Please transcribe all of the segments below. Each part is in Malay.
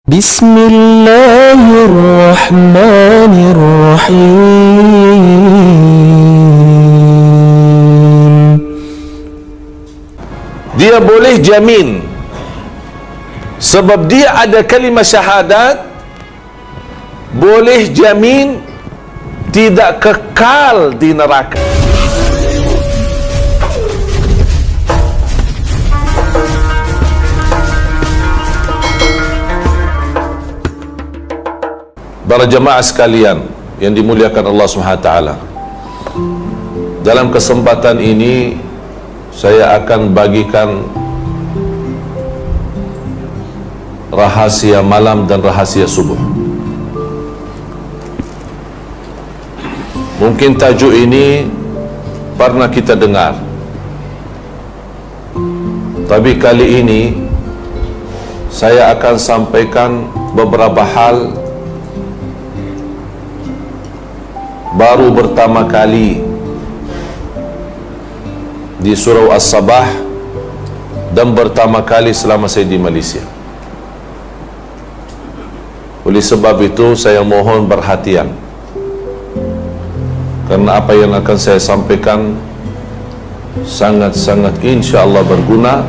Bismillahirrahmanirrahim. Dia boleh jamin sebab dia ada kalimah syahadat, boleh jamin tidak kekal di neraka. Para jemaah sekalian yang dimuliakan Allah SWT, dalam kesempatan ini saya akan bagikan rahasia malam dan rahasia subuh. Mungkin tajuk ini pernah kita dengar, tapi kali ini saya akan sampaikan beberapa hal baru pertama kali di surau As-Sabah dan pertama kali selama saya di Malaysia. Oleh sebab itu saya mohon perhatian, karena apa yang akan saya sampaikan sangat-sangat insya-Allah berguna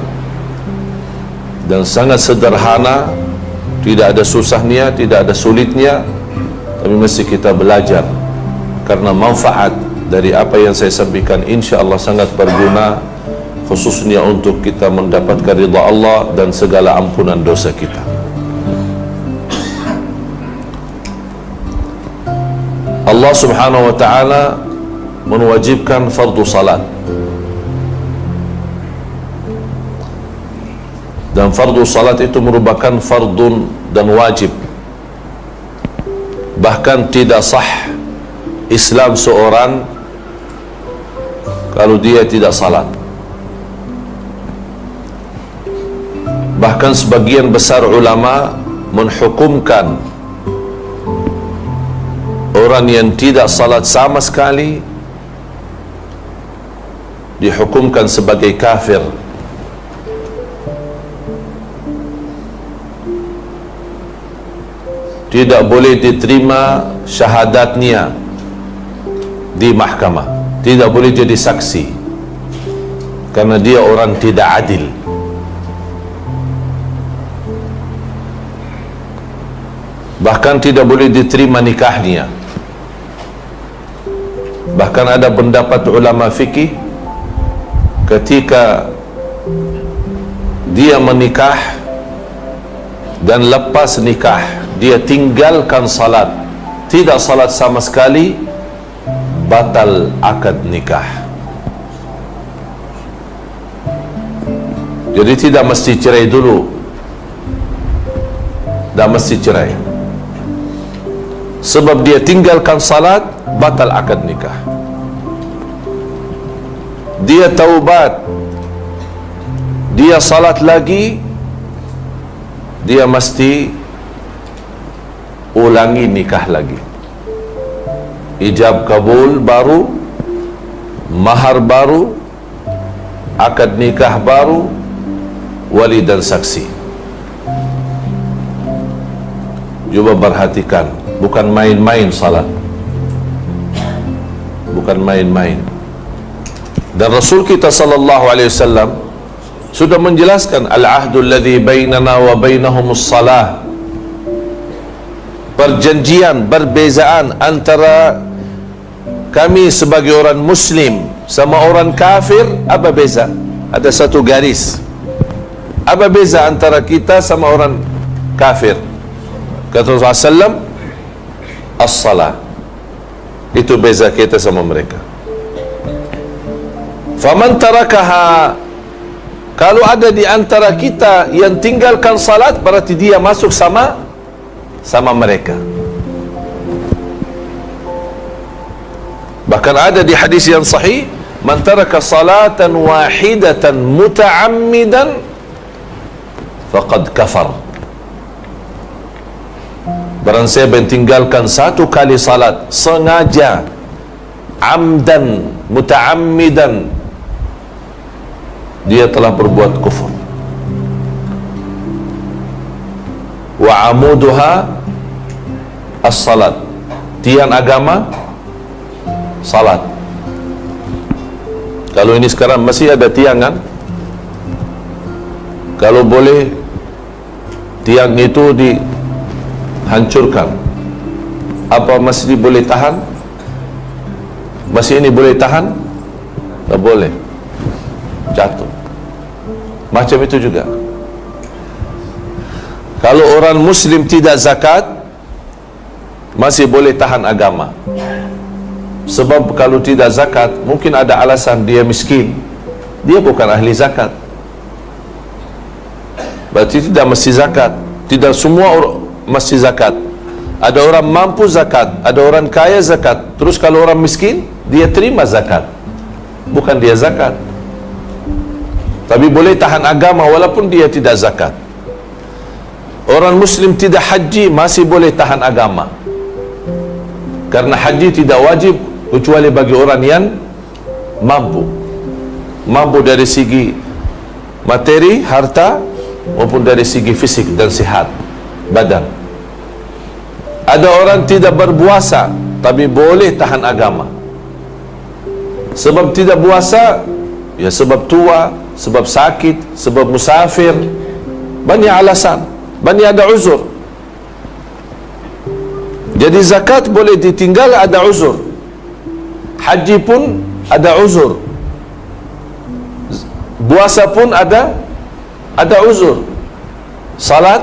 dan sangat sederhana, tidak ada susahnya, tidak ada sulitnya, tapi mesti kita belajar, karena manfaat dari apa yang saya sampaikan insya-Allah sangat berguna, khususnya untuk kita mendapatkan ridha Allah dan segala ampunan dosa kita. Allah Subhanahu wa ta'ala mewajibkan fardu salat, dan fardu salat itu merupakan fardun dan wajib. Bahkan tidak sah Islam seorang kalau dia tidak salat. Bahkan sebagian besar ulama menghukumkan orang yang tidak salat sama sekali dihukumkan sebagai kafir. Tidak boleh diterima syahadatnya di mahkamah, tidak boleh jadi saksi, karena dia orang tidak adil. Bahkan tidak boleh diterima nikahnya. Bahkan ada pendapat ulama fikih, ketika dia menikah dan lepas nikah dia tinggalkan salat, tidak salat sama sekali, batal akad nikah. Jadi tidak mesti cerai dulu, tidak mesti cerai. Sebab dia tinggalkan salat, batal akad nikah. Dia taubat, dia salat lagi, dia mesti ulangi nikah lagi. Ijab kabul baru, mahar baru, akad nikah baru, wali dan saksi. Cuba perhatikan, bukan main-main salat, bukan main-main. Dan Rasul kita sallallahu alaihi wasallam sudah menjelaskan, al-ahdu alladhi bainana wa bainahumus salah, perjanjian, perbezaan antara kami sebagai orang muslim sama orang kafir, apa beza? Ada satu garis. Apa beza antara kita sama orang kafir? Kata Rasulullah SAW, as-salah. Itu beza kita sama mereka. Faman tarakaha, kalau ada di antara kita yang tinggalkan salat, berarti dia masuk sama mereka. Bahkan ada di hadis yang sahih, man taraka salatan wahidatan muta'ammidan faqad kafar. Barang siapa yang tinggalkan satu kali salat sengaja, amdan, muta'ammidan, dia telah berbuat kufur. Wa amuduha as-salat. Tiang agama salat. Kalau ini sekarang masih ada tiang kan? Kalau boleh tiang itu dihancurkan, apa masjid boleh tahan? Masjid ini boleh tahan? Tak boleh, jatuh. Macam itu juga kalau orang Muslim tidak zakat, masih boleh tahan agama. Sebab kalau tidak zakat, mungkin ada alasan dia miskin, dia bukan ahli zakat, berarti tidak mesti zakat. Tidak semua mesti zakat. Ada orang mampu zakat, ada orang kaya zakat. Terus kalau orang miskin, dia terima zakat, bukan dia zakat. Tapi boleh tahan agama walaupun dia tidak zakat. Orang Muslim tidak haji, masih boleh tahan agama, karena haji tidak wajib kecuali bagi orang yang mampu dari segi materi, harta, maupun dari segi fisik dan sihat badan. Ada orang tidak berpuasa tapi boleh tahan agama. Sebab tidak puasa, ya sebab tua, sebab sakit, sebab musafir, banyak alasan, banyak ada uzur. Jadi zakat boleh ditinggal, ada uzur. Haji pun ada uzur, puasa pun ada uzur. Salat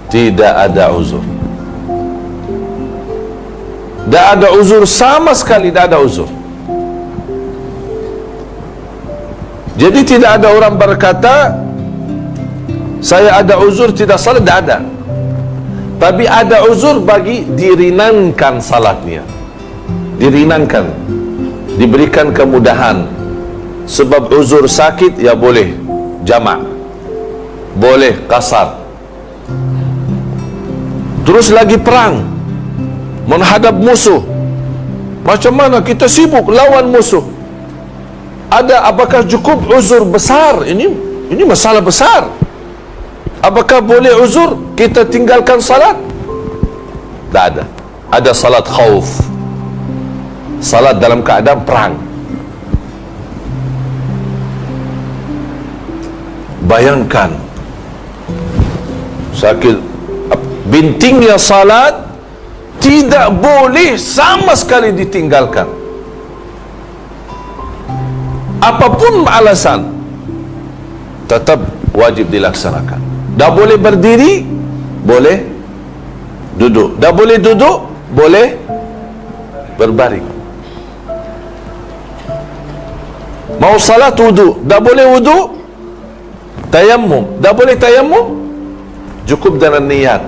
tidak ada uzur. Tak ada uzur sama sekali, tak ada uzur. Jadi tidak ada orang berkata saya ada uzur tidak salat, tak ada. Tapi ada uzur bagi diringankan salatnya, diringankan, diberikan kemudahan. Sebab uzur sakit, ya boleh jamak, boleh qasar. Terus lagi perang, menghadap musuh, macam mana kita sibuk lawan musuh. Apakah cukup uzur besar? Ini masalah besar. Apakah boleh uzur kita tinggalkan salat? Tak ada. Ada salat khauf, salat dalam keadaan perang. Bayangkan sakit, bintingnya salat tidak boleh sama sekali ditinggalkan, apapun alasan, tetap wajib dilaksanakan. Dah boleh berdiri, boleh duduk. Dah boleh duduk, boleh berbaring. Mau salat wudu, dah boleh wudu, tayammum, dah boleh tayammum, cukup dengan niat.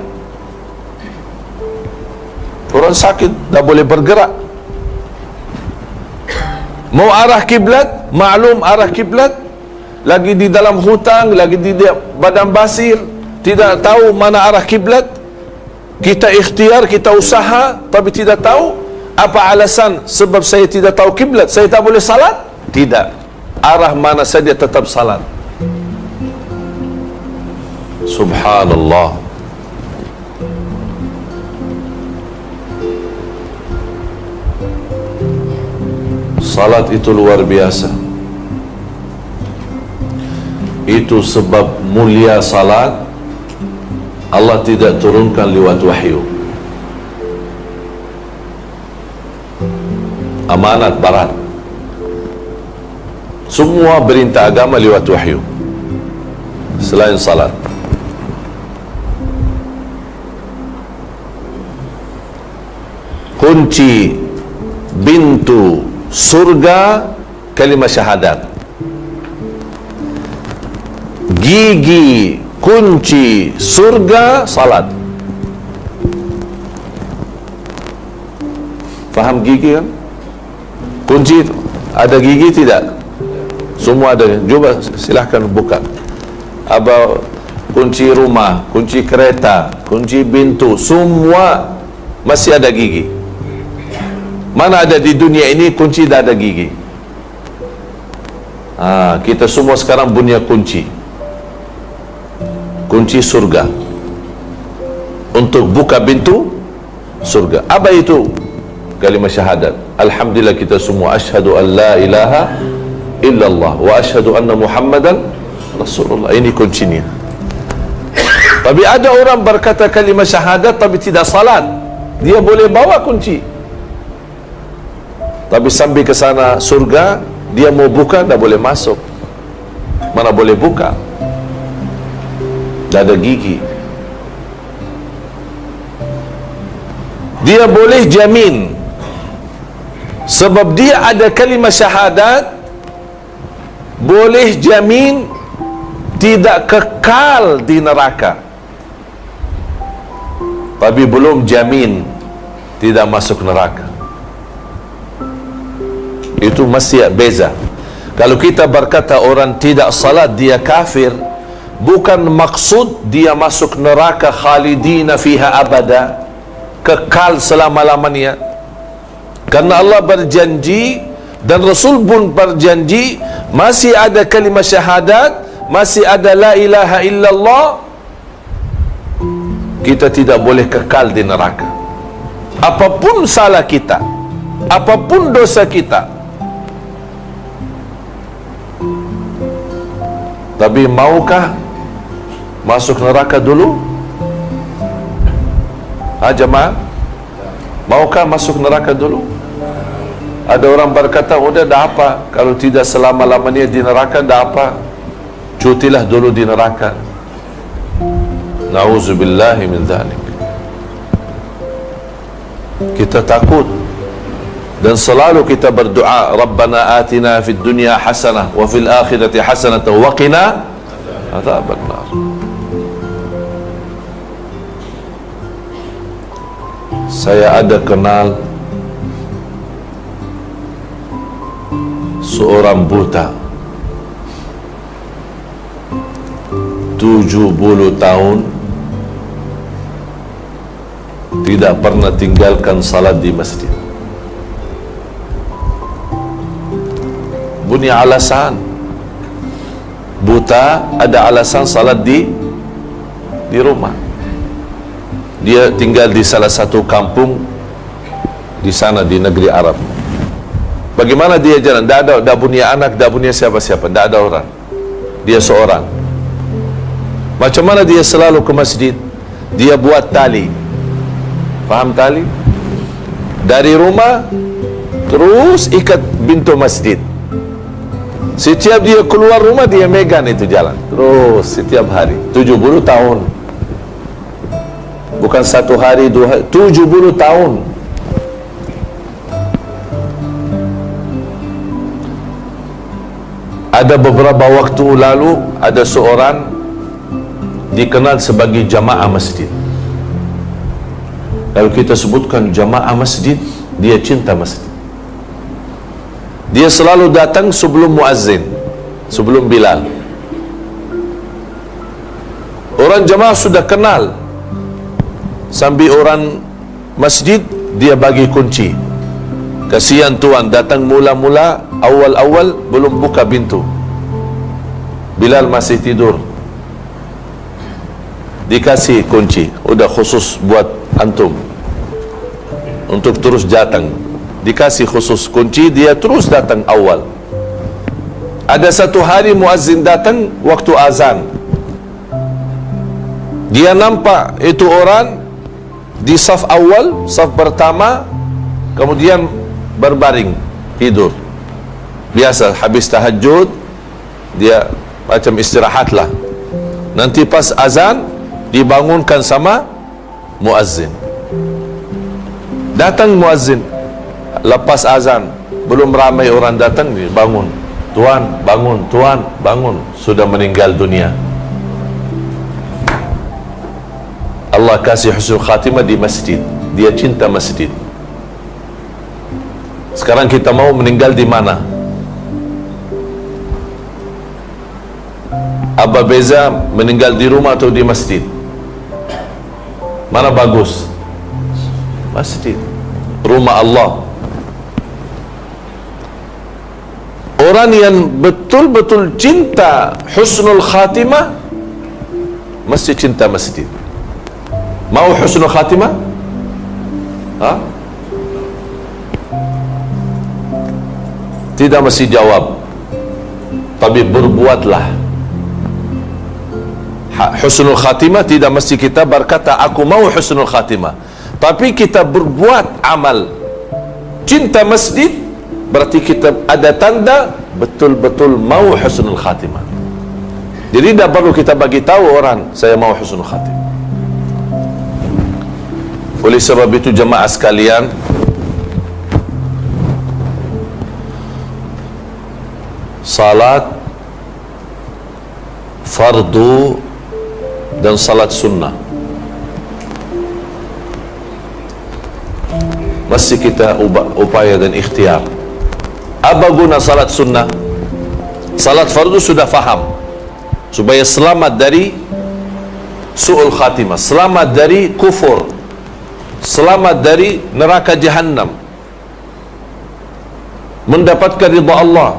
Orang sakit dah boleh bergerak. Mau arah kiblat, maklum arah kiblat, lagi di dalam hutang, lagi di padang pasir, tidak tahu mana arah kiblat, kita ikhtiar, kita usaha, tapi tidak tahu. Apa alasan? Sebab saya tidak tahu kiblat, saya tak boleh salat? Tidak, arah mana saja tetap salat. Subhanallah. Salat itu luar biasa. Itu sebab mulia salat, Allah tidak turunkan lewat wahyu. Amanat barat. Semua perintah agama lewat wahyu selain salat. Kunci pintu surga kalimah syahadat. Gigi kunci surga salat. Faham gigi kan? Kunci itu ada gigi tidak? Semua ada. Coba silahkan buka. Apa kunci rumah, kunci kereta, kunci pintu, semua masih ada gigi. Mana ada di dunia ini kunci dah ada gigi? Kita semua sekarang punya kunci surga. untuk buka pintu surga. Apa itu kalimah syahadat? Alhamdulillah kita semua asyhadu an la ilaha illallah wa asyhadu anna Muhammadan Rasulullah. Ini kuncinya. Tapi ada orang berkata kalimah syahadat tapi tidak salat. Dia boleh bawa kunci, tapi sambil ke sana surga dia mau buka, tak boleh masuk. Mana boleh buka? Tak ada gigi. Dia boleh jamin, sebab dia ada kalimah syahadat, boleh jamin tidak kekal di neraka, tapi belum jamin tidak masuk neraka. Itu masih beza. Kalau kita berkata orang tidak salat dia kafir, bukan maksud dia masuk neraka khalidina fiha abada, kekal selama-lamanya. Karena Allah berjanji dan Rasul pun berjanji, masih ada kalimah syahadat, masih ada la ilaha illallah, kita tidak boleh kekal di neraka. Apapun salah kita, apapun dosa kita, tapi maukah masuk neraka dulu? Jemaah, maukah masuk neraka dulu? Ada orang berkata, udah dah apa, kalau tidak selama-lamanya di neraka dah apa, cutilah dulu di neraka. Na'udzubillahi min dzalik. Kita takut dan selalu kita berdoa, Rabbana atina fid dunya hasanah wa fil akhirati hasanah wa qina adzabannar. Saya ada kenal seorang buta 70 tahun tidak pernah tinggalkan salat di masjid. Punya alasan, buta ada alasan salat di rumah. Dia tinggal di salah satu kampung di sana di negeri Arab. Bagaimana dia jalan? Tak punya anak, tak punya siapa-siapa, tak ada orang. Dia seorang. Macam mana dia selalu ke masjid? Dia buat tali. Faham tali? Dari rumah terus ikat pintu masjid. Setiap dia keluar rumah dia megang itu jalan terus setiap hari. 70 tahun. Bukan satu hari, 2 hari, 70 tahun. Ada beberapa waktu lalu ada seorang dikenal sebagai jamaah masjid. Kalau kita sebutkan jamaah masjid, dia cinta masjid. Dia selalu datang sebelum muazzin, sebelum Bilal. Orang jamaah sudah kenal. Sambil orang masjid dia bagi kunci. Kasihan tuan datang mula-mula, awal-awal belum buka pintu, Bilal masih tidur, dikasih kunci, udah khusus buat antum untuk terus datang. Dikasih khusus kunci, dia terus datang awal. Ada satu hari muazzin datang waktu azan, dia nampak itu orang di saf awal, saf pertama, kemudian berbaring tidur. Biasa habis tahajud dia macam istirahat lah. Nanti pas azan dibangunkan sama muazzin. Datang muazzin lepas azan, belum ramai orang datang, dia bangun. Tuan bangun, tuan bangun, sudah meninggal dunia. Allah kasih husnul khatimah di masjid. Dia cinta masjid. Sekarang kita mau meninggal di mana? Apa beza meninggal di rumah atau di masjid? Mana bagus? Masjid, rumah Allah. Orang yang betul-betul cinta husnul khatimah mesti cinta masjid. Mau husnul khatimah? Ha? Tidak mesti jawab, tapi berbuatlah. Husnul khatimah tidak mesti kita berkata aku mau husnul khatimah, tapi kita berbuat amal. Cinta masjid berarti kita ada tanda betul-betul mau husnul khatimah. Jadi tidak perlu kita bagi tahu orang saya mau husnul khatimah. Oleh sebab itu jemaah sekalian, salat fardu dan salat sunnah mesti kita upaya dan ikhtiar. Apa guna salat sunnah? Salat fardu sudah faham, supaya selamat dari su'ul khatimah, selamat dari kufur, selamat dari neraka jahannam, mendapatkan ridha Allah.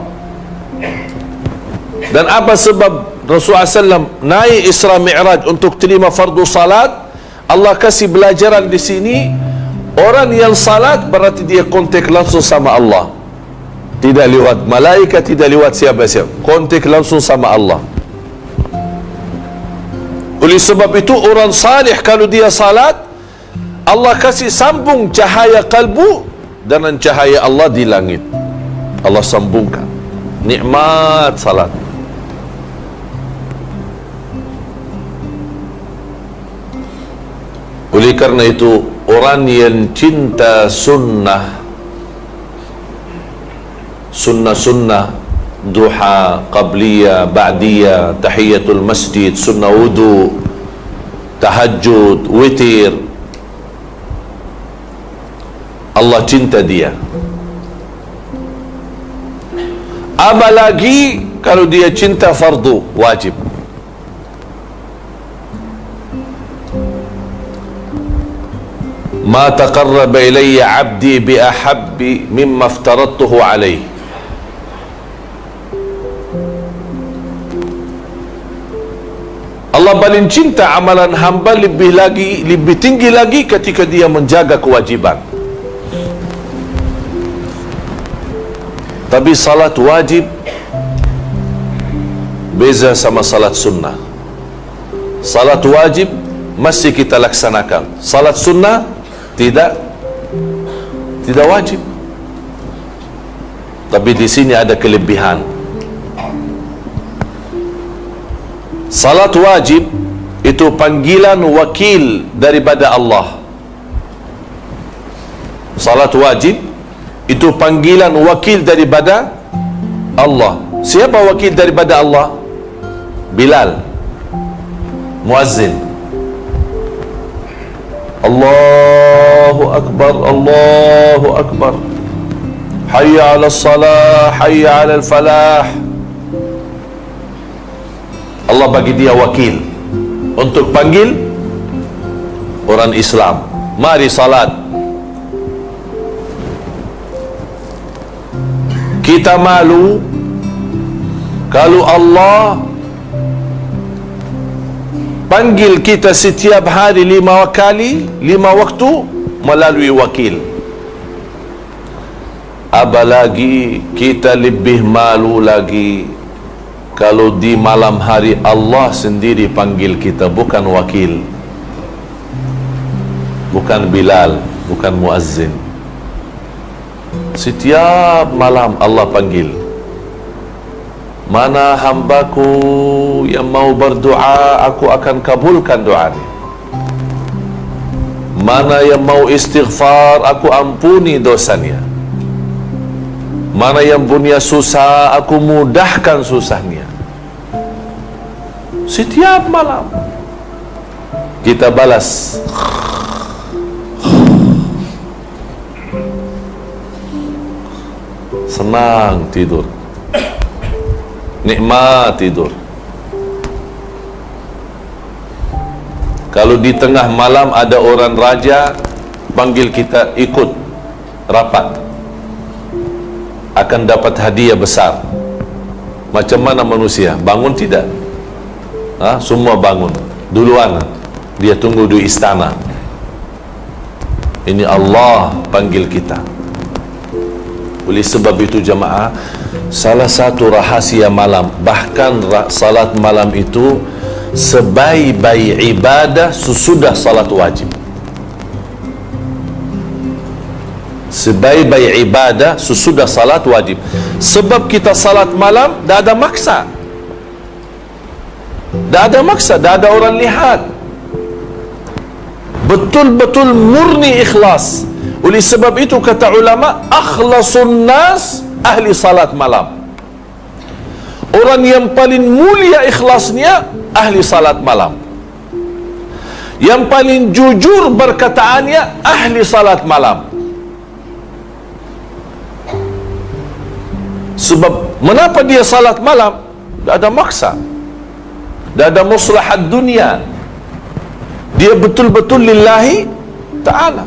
Dan apa sebab Rasulullah SAW naik Isra Mi'raj untuk terima fardu salat? Allah kasih belajaran di sini, orang yang salat berarti dia kontak langsung sama Allah, tidak lewat malaikat, tidak lewat siapa-siapa, kontak langsung sama Allah. Oleh sebab itu orang salih kalau dia salat, Allah kasih sambung cahaya kalbu dengan cahaya Allah di langit. Allah sambungkan nikmat salat. Oleh karena itu orang yang cinta sunnah, sunnah-sunnah, duha, qabliyah, ba'diyah, tahiyatul masjid, sunnah wudu, tahajud, witir, Allah cinta dia. Apalagi kalau dia cinta fardu wajib. Ma taqarraba ilayya 'abdi bi ahabbi mimma aftaradtuhu alayhi. Allah paling cinta amalan hamba lebih tinggi lagi ketika dia menjaga kewajiban. Tapi salat wajib beza sama salat sunnah. Salat wajib mesti kita laksanakan, salat sunnah tidak wajib. Tapi di sini ada kelebihan. Salat wajib itu panggilan wakil daripada Allah. Salat wajib itu panggilan wakil daripada Allah. Siapa wakil daripada Allah? Bilal, muazzin. Allahu Akbar, Allahu Akbar, hayya ala salah, hayya ala falah. Allah bagi dia wakil untuk panggil orang Islam, mari salat. Kita malu kalau Allah panggil kita setiap hari 5 kali, 5 waktu melalui wakil. Apalagi kita lebih malu lagi kalau di malam hari Allah sendiri panggil kita, bukan wakil, bukan Bilal, bukan muazzin. Setiap malam Allah panggil, mana hambaku yang mau berdoa, aku akan kabulkan doanya. Mana yang mau istighfar, aku ampuni dosanya. Mana yang punya susah, aku mudahkan susahnya. Setiap malam kita balas. Senang tidur, nikmat tidur. Kalau di tengah malam ada orang raja panggil kita ikut rapat, akan dapat hadiah besar. Macam mana manusia? Bangun tidak? Semua bangun duluan. dia tunggu di istana. Ini Allah panggil kita. Oleh sebab itu jemaah, salah satu rahasia malam, bahkan salat malam itu sebaik-baik ibadah sesudah salat wajib. Sebaik-baik ibadah sesudah salat wajib. Sebab kita salat malam dah ada maksa. Dah ada maksa, dah ada orang lihat. Betul-betul murni ikhlas. Oleh sebab itu kata ulama, akhlasun nas ahli salat malam. Orang yang paling mulia ikhlasnya ahli salat malam. Yang paling jujur berkataannya ahli salat malam. Sebab kenapa dia salat malam? Tak ada maksa, tak ada maslahat dunia. Dia betul-betul lillahi ta'ala.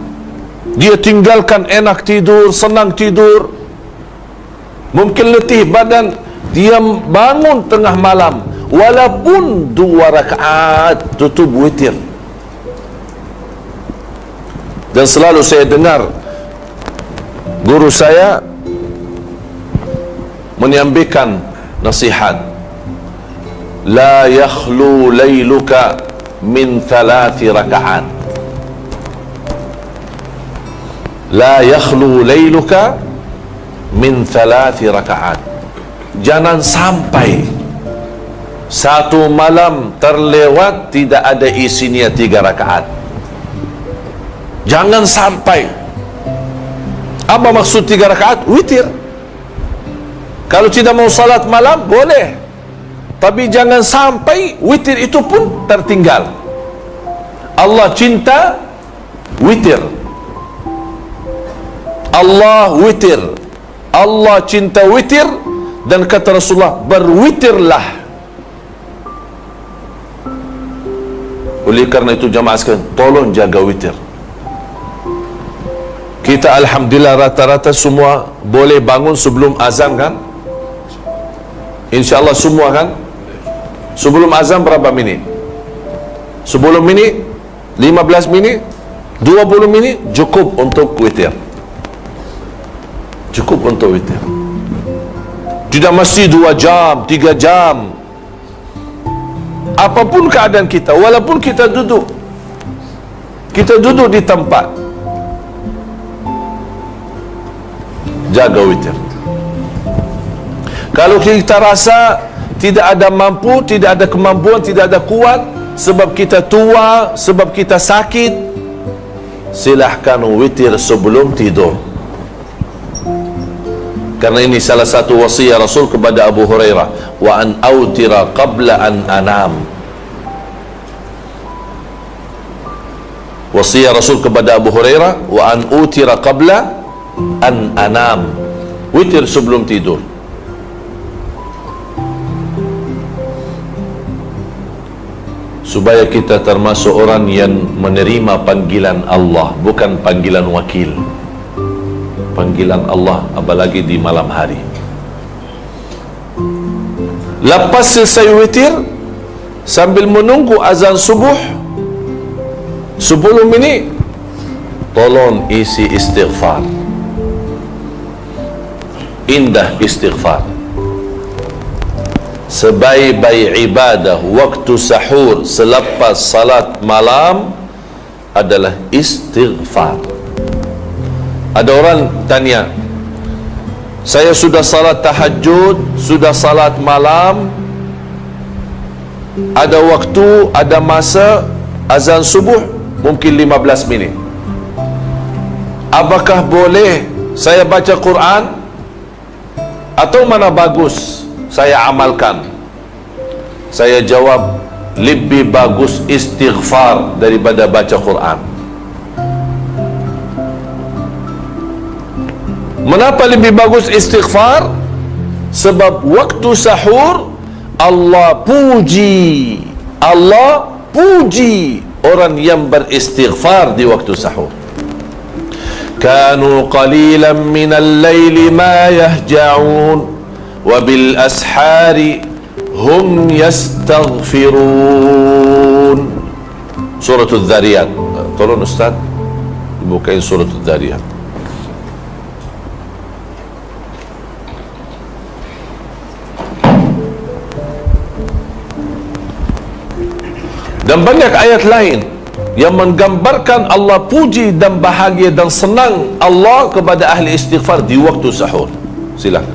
Dia tinggalkan enak tidur, senang tidur, mungkin letih badan, dia bangun tengah malam, walaupun 2 rakaat tutup witir. Dan selalu saya dengar guru saya menyampaikan nasihat, la yakhlu layluka min 3 rakaat. La yakhlu layluka min 3 rakaat. Jangan sampai satu malam terlewat tidak ada isinya 3 rakaat. Jangan sampai. Apa maksud 3 rakaat? Witir. Kalau tidak mau salat malam boleh, tapi jangan sampai witir itu pun tertinggal. Allah cinta witir. Allah witir. Allah cinta witir. Dan kata Rasulullah, berwitirlah. Oleh karena itu jamaah sekalian, tolong jaga witir. Kita alhamdulillah rata-rata semua boleh bangun sebelum azan kan? InsyaAllah semua kan? Sebelum azan berapa minit? 10 minit? 15 minit? 20 minit? Cukup untuk witir. Cukup untuk witir. Tidak mesti 2 jam, 3 jam. Apapun keadaan kita, walaupun kita duduk di tempat, jaga witir. Kalau kita rasa tidak ada mampu, tidak ada kemampuan, tidak ada kuat, sebab kita tua, sebab kita sakit, silahkan witir sebelum tidur. Karena ini salah satu wasiat Rasul kepada Abu Hurairah, wa an autira qabla an anam. Wasiat Rasul kepada Abu Hurairah, wa an utira qabla an anam. Witir sebelum tidur. Supaya kita termasuk orang yang menerima panggilan Allah, bukan panggilan wakil. Panggilan Allah, apalagi di malam hari. Lepas selesai witir, sambil menunggu azan subuh 10 minit, tolong isi istighfar. Indah istighfar. Sebaik-baik ibadah waktu sahur selepas salat malam adalah istighfar. Ada orang tanya, saya sudah salat tahajud, sudah salat malam, ada waktu, ada masa azan subuh mungkin 15 minit. Apakah boleh saya baca Quran atau mana bagus saya amalkan? Saya jawab, lebih bagus istighfar daripada baca Quran. Mengapa lebih bagus istighfar? Sebab waktu sahur Allah puji orang yang beristighfar di waktu sahur. Kanu qalilan minal laili ma yahja'un wa bil ashari hum yastaghfirun. Suratul Dzariyat. Tolong Ustaz bukain Suratul Dzariyat. Dan banyak ayat lain yang menggambarkan Allah puji dan bahagia dan senang Allah kepada ahli istighfar di waktu sahur. Silakan.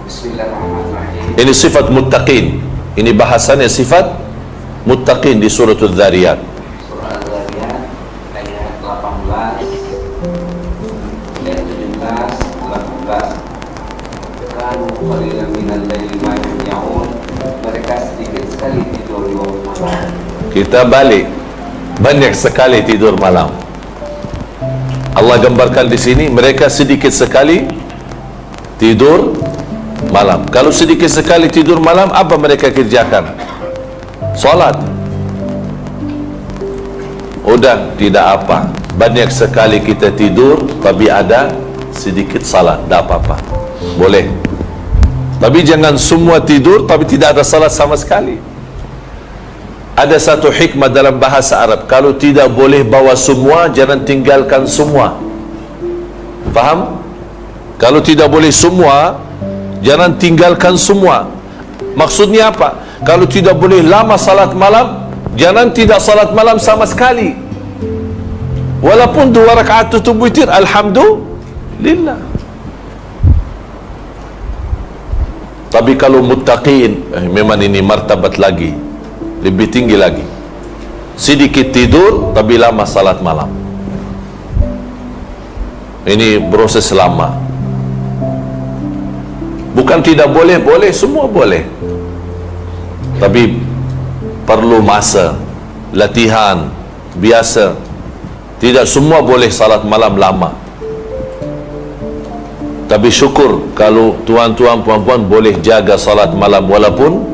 Bismillahirrahmanirrahim. Ini sifat muttaqin. Ini bahasannya sifat muttaqin di Suratul Dzariyat. Surah Al-Zariyat ayat 18, ayat 17, 18. Kanu qalilan minal laili ma yahyaun. Mereka sedikit sekali tidur di waktu malam. Kita balik, banyak sekali tidur malam. Allah gambarkan di sini mereka sedikit sekali tidur malam. Kalau sedikit sekali tidur malam, apa mereka kerjakan? Solat. Udah, tidak apa. Banyak sekali kita tidur, tapi ada sedikit salat, tak apa-apa. Boleh. Tapi jangan semua tidur, tapi tidak ada salat sama sekali. Ada satu hikmah dalam bahasa Arab. Kalau tidak boleh bawa semua, jangan tinggalkan semua. Faham? Kalau tidak boleh semua, jangan tinggalkan semua. Maksudnya apa? Kalau tidak boleh lama salat malam, jangan tidak salat malam sama sekali. Walaupun 2 rakaat tutup witir, alhamdulillah. Tapi kalau muttaqin, memang ini martabat lagi, lebih tinggi lagi. Sedikit tidur tapi lama salat malam. Ini proses lama. Bukan tidak boleh, boleh, semua boleh. Tapi perlu masa, latihan, biasa. Tidak semua boleh salat malam lama. Tapi syukur kalau tuan-tuan puan-puan boleh jaga salat malam walaupun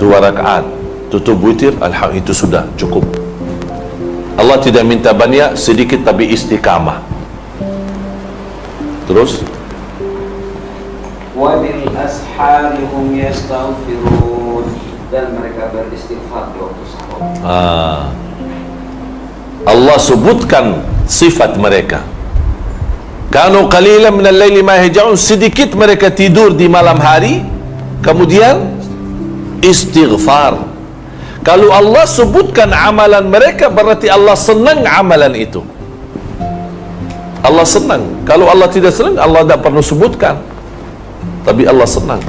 2 rakaat tutup witir, alhamdulillah, itu sudah cukup. Allah tidak minta banyak, sedikit tapi istiqamah. Terus Wa bil ashari hum yastaghfirun. Dan mereka beristighfar di waktu sahur. Allah sebutkan sifat mereka. Kanu qalilan minal laili ma yahjaun, sedikit mereka tidur di malam hari, kemudian istighfar. Kalau Allah sebutkan amalan mereka, berarti Allah senang amalan itu. Allah senang. Kalau Allah tidak senang, Allah tidak perlu sebutkan. Tapi Allah senang.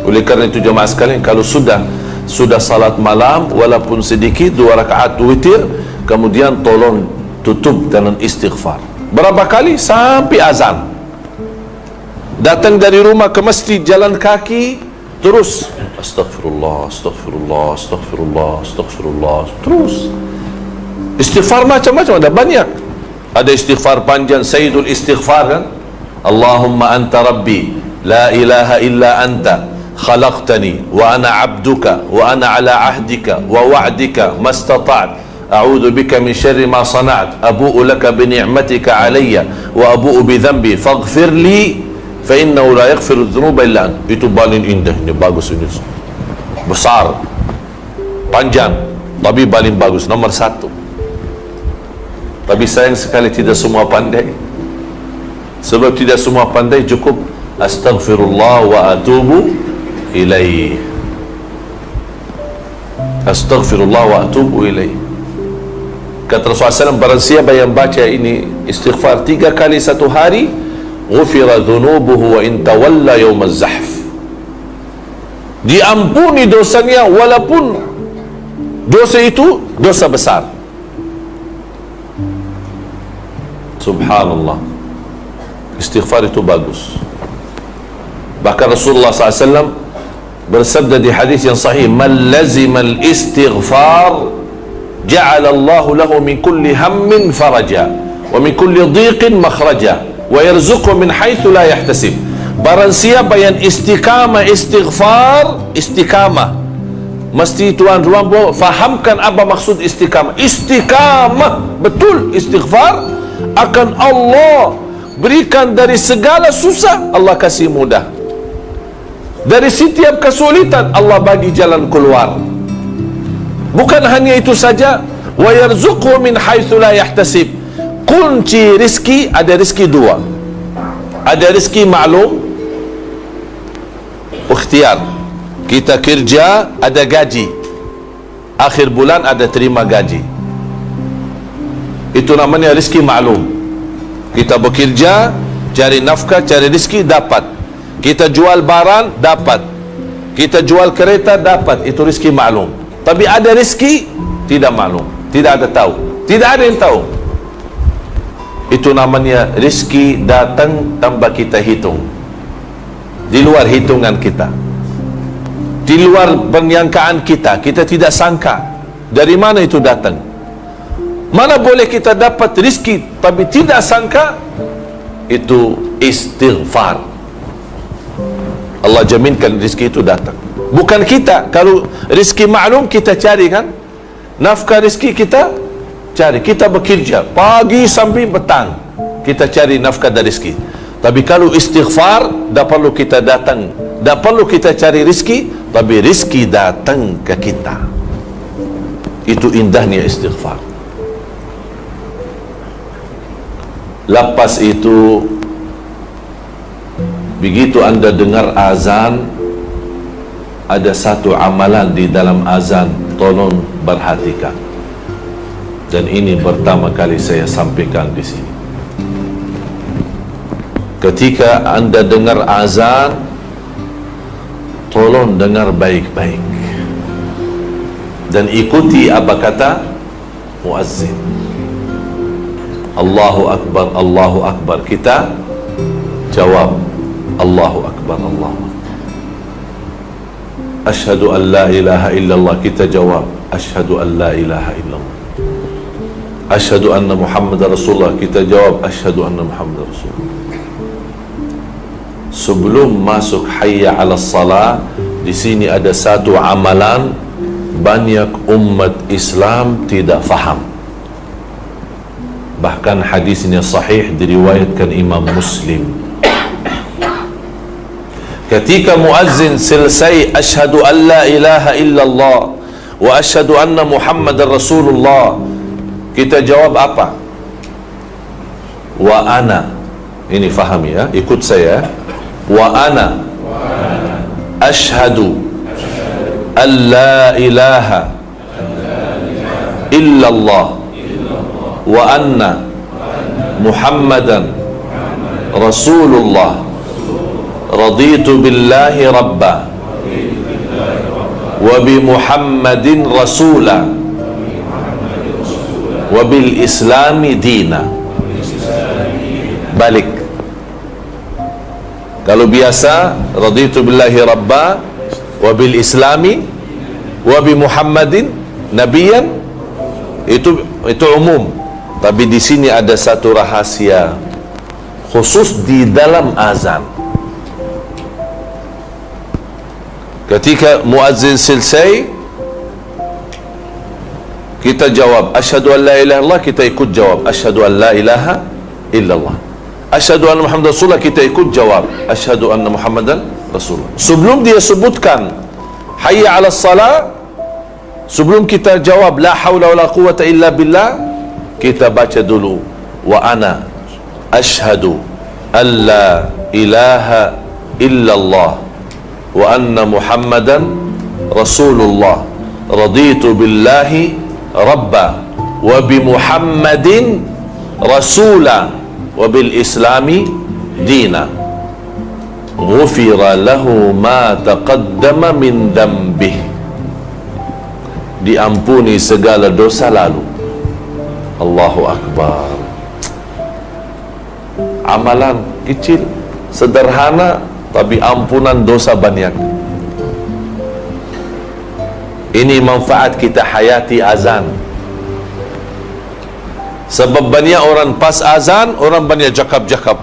Oleh kerana itu jemaah sekalian, kalau sudah salat malam walaupun sedikit 2 rakaat witir, kemudian tolong tutup dengan istighfar. Berapa kali? Sampai azan. Datang dari rumah ke masjid jalan kaki, terus astagfirullah, astagfirullah, astagfirullah, astagfirullah, terus istighfar macam-macam, ada banyak. Ada istighfar panjang, Sayyidul Istighfar kan? Allahumma anta rabbi, la ilaha illa anta khalaqtani wa ana abduka wa ana ala ahdika wa wa'dika mastata'at a'udzu bika min syarri ma sana'at abu'u laka bi ni'matika alayya wa abu'u bi dhanbi faghfir li fa innahu la yaghfiru dhunuba illa anta. Itu paling indah, ini bagus, ini besar, panjang, tapi paling bagus, nomor 1. Tapi sayang sekali tidak semua pandai. Sebab tidak semua pandai, cukup astaghfirullah wa atubu ilaih, astaghfirullah wa atubu ilaih. Kata Rasulullah SAW, barang siapa yang baca ini istighfar 3 kali satu hari, ghufira dhunubuhu wa in tawalla yawm az-zahf, diampuni dosanya walaupun dosa itu dosa besar. Subhanallah, istighfar itu bagus. Bahkan Rasulullah SAW bersabda di hadis yang sahih, man lazima al-istighfar ja'ala Allahu lahu min kulli hammin faraja wa min kulli dhiqin makhraja wa yarzuqhu min haitsu la yahtasib. Barang siapa yang istiqamah istighfar, istiqamah, mesti tuan-tuan fahamkan apa maksud istiqamah. Istiqamah betul istighfar, akan Allah berikan dari segala susah, Allah kasih mudah. Dari setiap kesulitan Allah bagi jalan keluar. Bukan hanya itu saja, wa yarzuqhu min haitsu la yahtasib. Kunci rizki, ada rizki dua. Ada rizki maklum, ikhtiar. Kita kerja, ada gaji. Akhir bulan ada terima gaji. Itu namanya rizki maklum. Kita bekerja, cari nafkah, cari rizki, dapat. Kita jual barang, dapat. Kita jual kereta, dapat. Itu rizki maklum. Tapi ada rizki tidak maklum, tidak ada tahu, tidak ada yang tahu. Itu namanya rizki datang tanpa kita hitung, di luar hitungan kita, di luar penyangkaan kita. Kita tidak sangka dari mana itu datang. Mana boleh kita dapat rizki tapi tidak sangka? Itu istighfar. Allah jaminkan rizki itu datang, bukan kita. Kalau rizki maklum kita cari kan, nafkah rizki kita cari, kita bekerja pagi sampai petang, kita cari nafkah dan rizki. Tapi kalau istighfar, tak perlu kita datang, tak perlu kita cari rizki, tapi rizki datang ke kita. Itu indahnya istighfar. Lepas itu, begitu anda dengar azan, ada satu amalan di dalam azan, tolong perhatikan. Dan ini pertama kali saya sampaikan di sini. Ketika anda dengar azan, tolong dengar baik-baik dan ikuti apa kata muazzin. Allahu Akbar, Allahu Akbar. Kita jawab Allahu Akbar, Allahu Akbar. Asyhadu an la ilaha illallah. Kita jawab asyhadu an la ilaha illallah. Asyhadu anna Muhammad Rasulullah. Kita jawab asyhadu anna Muhammad Rasulullah. Sebelum masuk hayya 'alas salah, di sini ada satu amalan banyak umat Islam tidak faham. Bahkan hadisnya sahih diriwayatkan Imam Muslim. Ketika muazzin selesai asyhadu an la ilaha illallah wa asyhadu anna Muhammadar Rasulullah, kita jawab apa? Wa ana. Ini fahami ya, ikut saya. Wa ana asyhadu an la ilaha illallah wa anna Muhammadan Rasulullah, raditu billahi rabba wa bi Muhammadin rasula wa bil islami dina. Balik. Kalau biasa raditu billahi rabba wa bil islami wa bi Muhammadin nabiyan, itu umum. Tapi di sini ada satu rahasia khusus di dalam azan. Ketika muazzin selesai, kita jawab asyhadu an la ilaha illallah, kita ikut jawab asyhadu an la ilaha illallah. Asyhadu anna Muhammadar Rasulullah, kita ikut jawab asyhadu anna Muhammadan Rasulullah. Sebelum dia sebutkan hayya 'alas salah, sebelum kita jawab la haula wala quwwata illa billah, kita baca dulu wa ana asyhadu an la ilaha illallah wa anna Muhammadan Rasulullah, raditu billahi rabba wa bi Muhammadin rasula wa bil islami dina, ghufira lahu ma taqaddama min dhanbih, diampuni segala dosa lalu. Allahu Akbar. Amalan kecil, sederhana, tapi ampunan dosa banyak. Ini manfaat kita hayati azan. Sebab banyak orang pas azan, orang banyak jakab-jakab.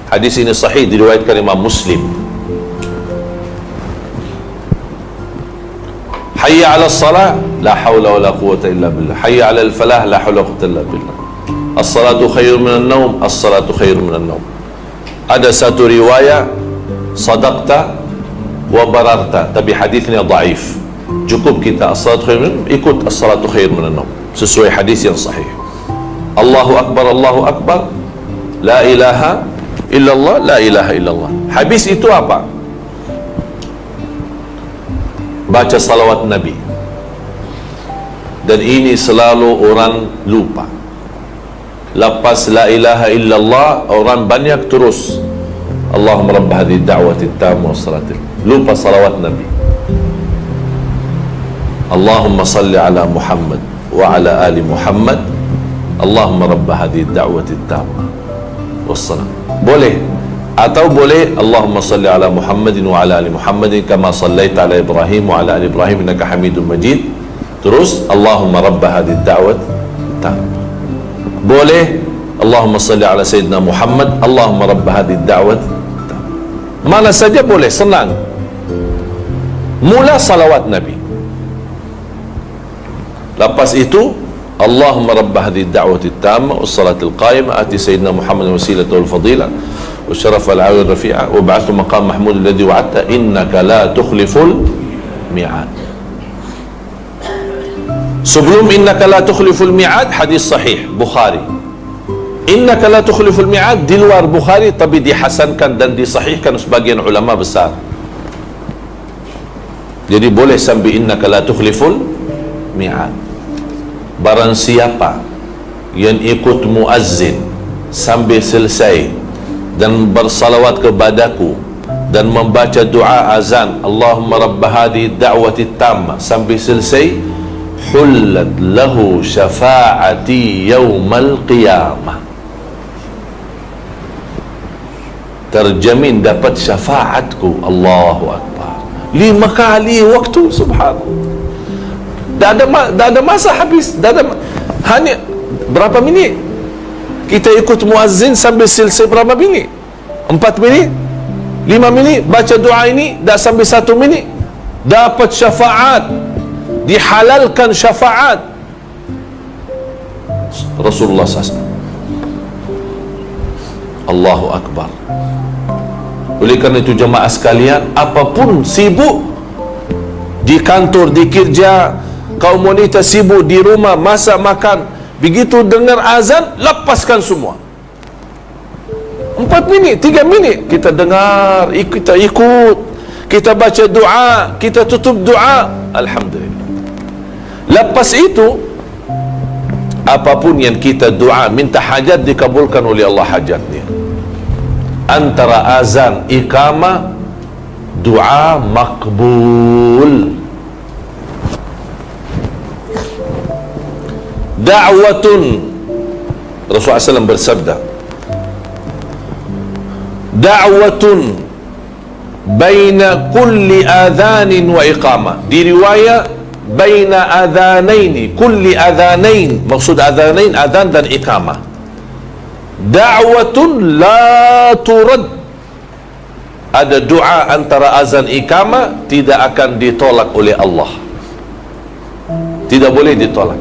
Hadis ini sahih diriwayatkan Imam Muslim. Hayya 'alas salah, la haula wala quwwata illa billah. Hayya 'alal falah, la haula wala quwwata illa billah. As-salatu khairun minan naum, as-salatu khairun minan naum. Ada satu riwayat sadaqta wa bararta, tapi hadisnya dhaif. Cukup kita as-salatu khair min, ikut as-salatu khair min an-naum sesuai hadis yang sahih. Allahu akbar, Allahu akbar, la ilaha illallah, la ilaha illallah. Habis itu apa? Baca salawat Nabi. Dan ini selalu orang lupa. Lepas la ilaha illallah, orang banyak terus Allahumma rabb hadhihi da'wati tamma wassalatil, lupa salawat Nabi. Allahumma salli ala Muhammad wa ala ali Muhammad, Allahumma rabb hadhihi da'wati tamma wassalam. Boleh, atau boleh Allahumma salli ala Muhammadin wa ala ali Muhammadin kama sallaita ala Ibrahim wa ala ali Ibrahim innaka Hamidum Majid. Terus Allahumma rabb hadhihi da'wat tamma. Boleh Allahumma salli ala Sayyidina Muhammad, Allahumma rabb hadhihi da'wat tamma. Mana saja boleh, senang. Mula salawat Nabi. Lepas itu Allahumma rabb hadhihi da'wati tamma was-salatil qa'imah ati sayyidina Muhammad wasilata wal fadila wa syaraf al 'ali rafi'a wa ba'athu maqam mahmud alladhi wa'adta innaka la tukhliful mi'ad. Sebelum innaka la tukhliful mi'ad, hadis sahih Bukhari. Innaka la tukhliful mi'ad di luar Bukhari, tapi dihasankan dan disahihkan sebagian ulama besar. Jadi boleh sambil innaka la tukhliful mi'ad. Barang siapa yang ikut muazzin sambil selesai dan bersalawat kepadaku dan membaca doa azan Allahumma rabb hadhihi da'wati tamma sambil selesai, hullat lahu syafa'ati yaumal qiyamah, terjamin dapat syafaatku. Allahu akbar. 5 kali waktu, subhanallah. Dah ada masa habis, hanya berapa minit kita ikut muazzin sambil selesai, berapa minit? 4 minit, 5 minit baca doa ini, dah sampai 1 minit dapat syafaat, dihalalkan syafaat Rasulullah SAW. Allahu akbar. Oleh kerana itu jemaah sekalian, apapun sibuk di kantor, di kerja, kaum wanita sibuk di rumah masak makan, begitu dengar azan lepaskan semua. 4 minit, 3 minit kita dengar, kita ikut, kita baca doa, kita tutup doa, alhamdulillah. Lepas itu apapun yang kita doa, minta hajat, dikabulkan oleh Allah hajatnya. Antara azan iqamah, doa makbul. Da'watun, Rasulullah SAW bersabda, da'watun baina kulli adhanin wa iqamah. Di riwayat baina adhanaini, kulli adhanain, maksud adhanain adhan dan iqamah. Da'watun la turad, ada doa antara azan iqamah tidak akan ditolak oleh Allah, tidak boleh ditolak,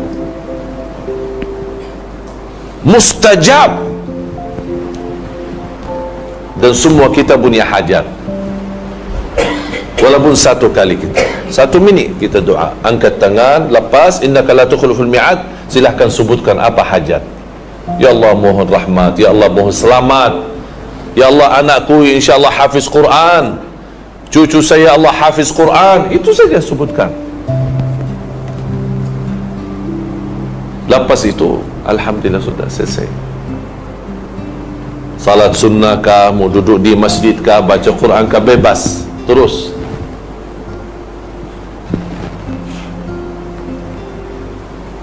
mustajab. Dan semua kita punya hajat, walaupun 1 kali kita 1 minit kita doa, angkat tangan, lepas innaka la tukhliful mi'ad, silahkan sebutkan apa hajat. Ya Allah mohon rahmat, ya Allah mohon selamat, ya Allah anakku insyaAllah hafiz Quran, cucu saya Allah hafiz Quran, itu saja sebutkan. Lepas itu alhamdulillah sudah selesai. Salat sunnah kah, mau duduk di masjid kah, baca Quran kah, bebas terus.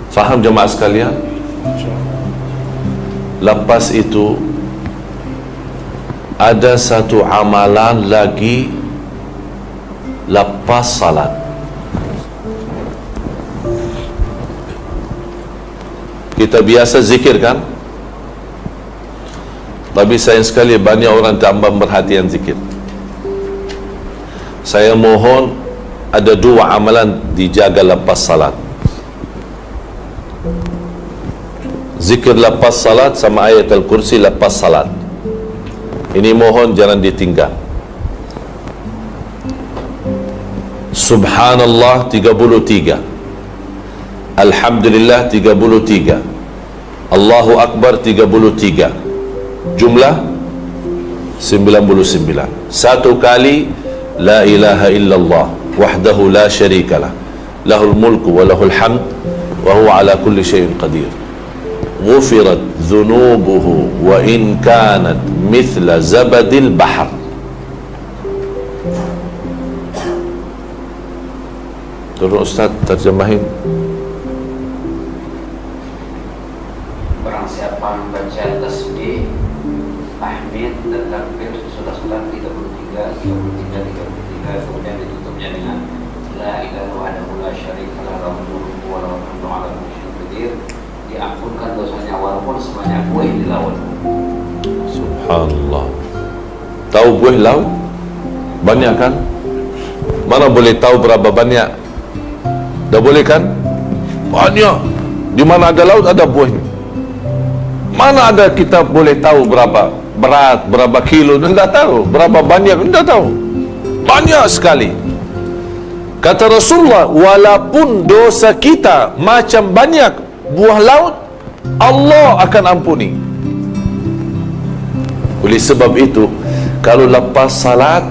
Faham jemaah sekalian? Lepas itu ada satu amalan lagi lepas salat. Kita biasa zikir kan? Tapi sayang sekali banyak orang tambah perhatian zikir. Saya mohon ada 2 amalan dijaga lepas salat. Zikir lepas salat sama ayat al-kursi lepas salat. Ini mohon jangan ditinggal. Subhanallah 33, Alhamdulillah 33, Allahu Akbar 33, jumlah 99. Satu kali la ilaha illallah wahdahu la syarikalah lahul mulku wa lahul hamd wa huwa ala kulli syai'in qadir, ghufirat dhunubuhu wa in kanat mithla zabadil bahr. Tolong Ustaz terjemahin. Barang siapa membaca tasbih, tahmid dan takbir sudah 33, kemudian ditutupnya dengan la ilaha wahdahu la syarikalah lahul mulku wa lahul hamdu ala kulli syai'in qadir, diampunkan dosanya walaupun sebanyak buih di laut. Subhanallah. Tahu buih laut? Banyak kan? Mana boleh tahu berapa banyak? Dah boleh kan? Banyak. Di mana ada laut ada buih. Mana ada kita boleh tahu berapa berat, berapa kilo? Tidak tahu. Berapa banyak? Tidak tahu. Banyak sekali. Kata Rasulullah, walaupun dosa kita macam banyak buah laut, Allah akan ampuni. Oleh sebab itu, kalau lepas salat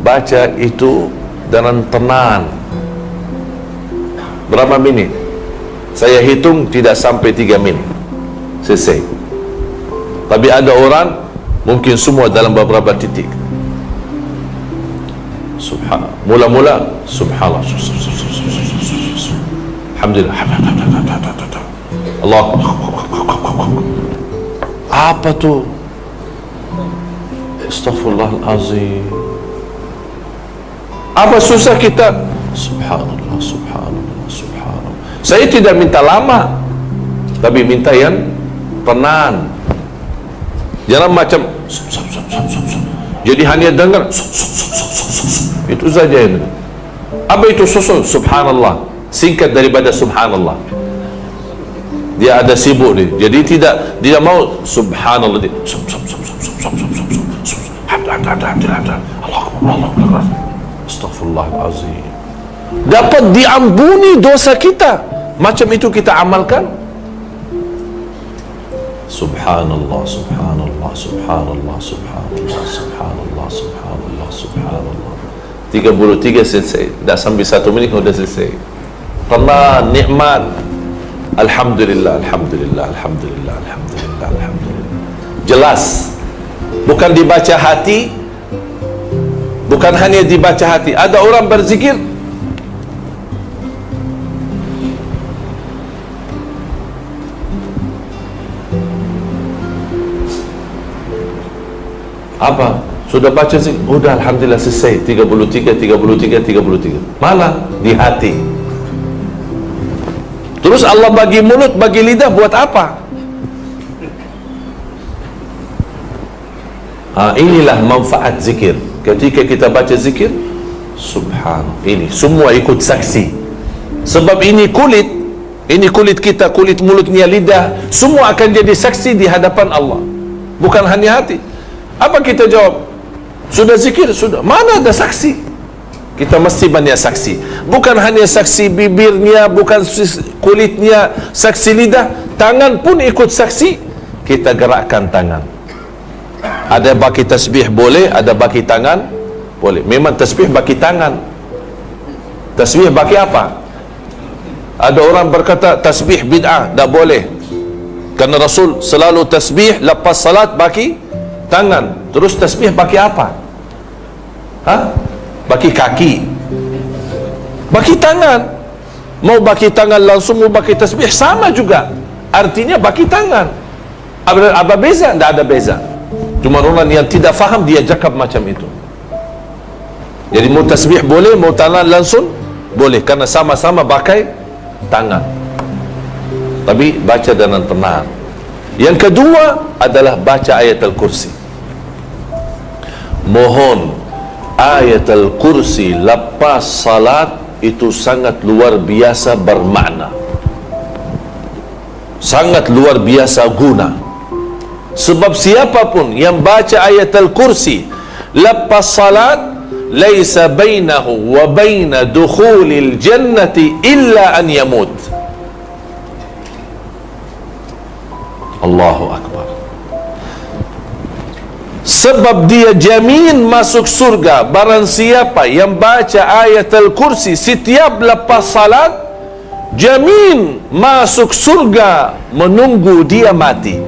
baca itu dengan tenang. Berapa minit? Saya hitung tidak sampai 3 minit selesai. Tapi ada orang mungkin semua dalam beberapa titik. Subhanallah. Mula-mula subhanallah. Alhamdulillah. Allah. Apa tu? Astaghfirullahalazim. Apa susah kita? Subhanallah, subhanallah, subhanallah. Saya tidak minta lama, tapi minta yang tenang. Jangan macam jadi hanya dengar itu saja ini. Apa itu susul? Subhanallah. Singkat daripada subhanallah. Dia ada sibuk ni. Jadi tidak mau subhanallah. Astaghfirullahalazim. Dapat diampuni dosa kita. Macam itu kita amalkan. Subhanallah, subhanallah, subhanallah, subhanallah, subhanallah, subhanallah, subhanallah. 33 selesai. Dah sampai 1 minit sudah selesai. Tenang, nikmat. Alhamdulillah, alhamdulillah, alhamdulillah, alhamdulillah, alhamdulillah. Jelas. Bukan dibaca hati. Bukan hanya dibaca hati. Ada orang berzikir apa? Sudah baca sih? Udah alhamdulillah selesai. 33, 33, 33. Mana? Di hati. Terus Allah bagi mulut, bagi lidah buat apa? Inilah manfaat zikir. Ketika kita baca zikir, subhanallah, ini semua ikut saksi. Sebab ini kulit kita, kulit mulutnya, lidah, semua akan jadi saksi di hadapan Allah. Bukan hanya hati. Apa kita jawab? Sudah zikir? Sudah. Mana ada saksi? Kita mesti banyak saksi. Bukan hanya saksi bibirnya, bukan kulitnya, saksi lidah. Tangan pun ikut saksi. Kita gerakkan tangan. Ada bagi tasbih boleh, ada bagi tangan boleh. Memang tasbih bagi tangan. Tasbih bagi apa? Ada orang berkata tasbih bid'ah, tak boleh. Kerana Rasul selalu tasbih lepas salat bagi tangan. Terus tasbih bagi apa? Bagi kaki, bagi tangan. Mau bagi tangan langsung, mau bagi tasbih sama juga. Artinya bagi tangan. Apa beza? Tak ada beza. Cuma orang yang tidak faham dia cakap macam itu. Jadi mau tasbih boleh, mau tangan langsung boleh, karena sama-sama pakai tangan. Tapi baca dengan tenang. Yang kedua adalah baca ayat Al-Kursi. Mohon ayat Al-Kursi lepas salat itu sangat luar biasa bermakna, sangat luar biasa guna. Sebab siapapun yang baca ayat Al-Kursi lepas salat, laisa bainahu wa baina dukhulil jannati illa an yamut. Allahu Akbar. Sebab dia jamin masuk surga barang siapa yang baca ayat al-kursi setiap lepas salat, jamin masuk surga menunggu dia mati.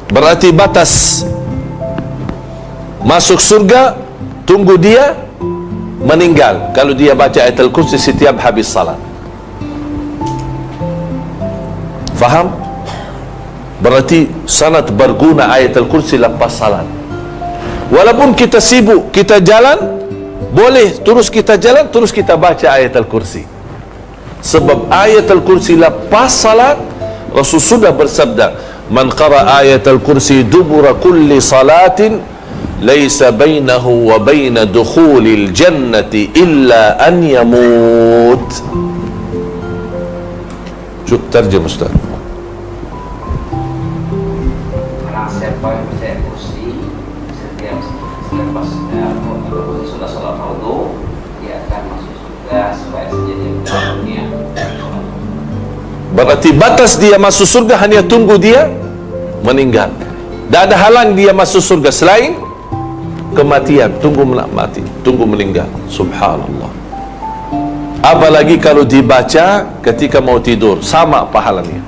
Berarti batas masuk surga tunggu dia meninggal kalau dia baca ayat al-kursi setiap habis salat. Faham? Berarti sangat berguna ayat al-kursi lepas salat. Walaupun kita sibuk, kita jalan, boleh terus kita jalan, terus kita baca ayat al-kursi. Sebab ayat al-kursi lepas salat, Rasul sudah bersabda, man qara ayat al-kursi dubura kulli salatin laisa bainahu wa baina dukhulil jannati illa an yamut. Cuk terjem Ustaz. Siapa yang baca kursi setiap selepas sudah salat fardu, dia akan masuk surga supaya saja dia meninggal dunia. Berarti batas dia masuk surga hanya tunggu dia meninggal. Tak ada halang dia masuk surga selain kematian. Tunggu mati, tunggu meninggal. Subhanallah. Apalagi kalau dibaca ketika mau tidur, sama pahalanya.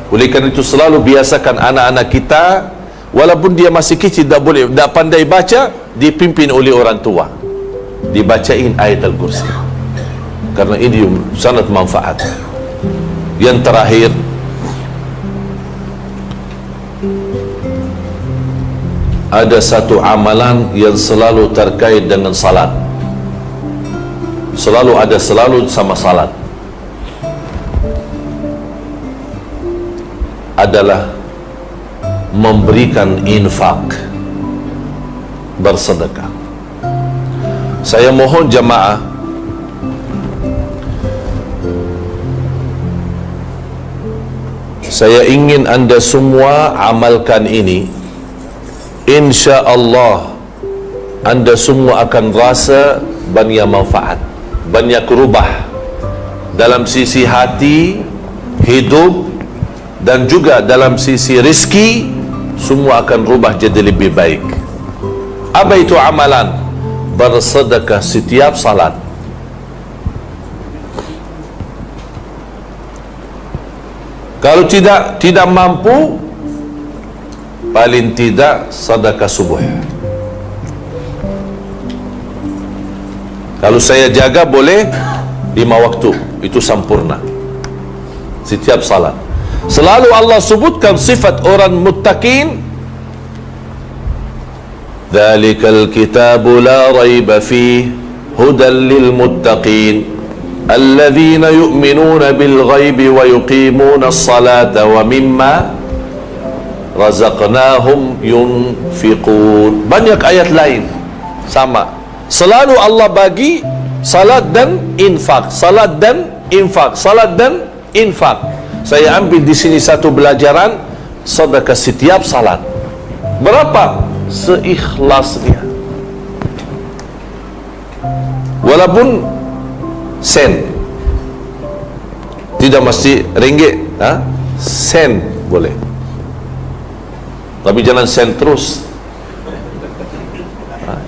Oleh kerana itu selalu biasakan anak-anak kita, walaupun dia masih kecil, tak boleh, tak pandai baca, dipimpin oleh orang tua, dibacain ayat al-kursi, karena ini sangat manfaat. Yang terakhir, ada satu amalan yang selalu terkait dengan salat, selalu sama salat, adalah memberikan infak, bersedekah. Saya mohon jemaah saya ingin anda semua amalkan ini. Insya Allah anda semua akan rasa banyak manfaat, banyak rubah dalam sisi hati, hidup, dan juga dalam sisi rezeki. Semua akan rubah jadi lebih baik. Apa itu amalan? Bersedekah setiap salat. Kalau tidak mampu, paling tidak sedekah subuh. Kalau saya jaga boleh 5 waktu, itu sempurna setiap salat. Selalu Allah sebutkan sifat orang muttaqin. Dzalikal kitabu la raiba fihi hudan lil muttaqin alladzina yu'minuna bil ghaibi wa yuqimuna as-salata wa mimma razaqnahum yunfiqun. Banyak ayat lain sama. Selalu Allah bagi salat dan infak, salat dan infak, salat dan infak. Saya ambil di sini satu pelajaran, sedekah setiap salat. Berapa? Seikhlasnya. Walaupun sen, tidak mesti ringgit, sen boleh. Tapi jangan sen terus.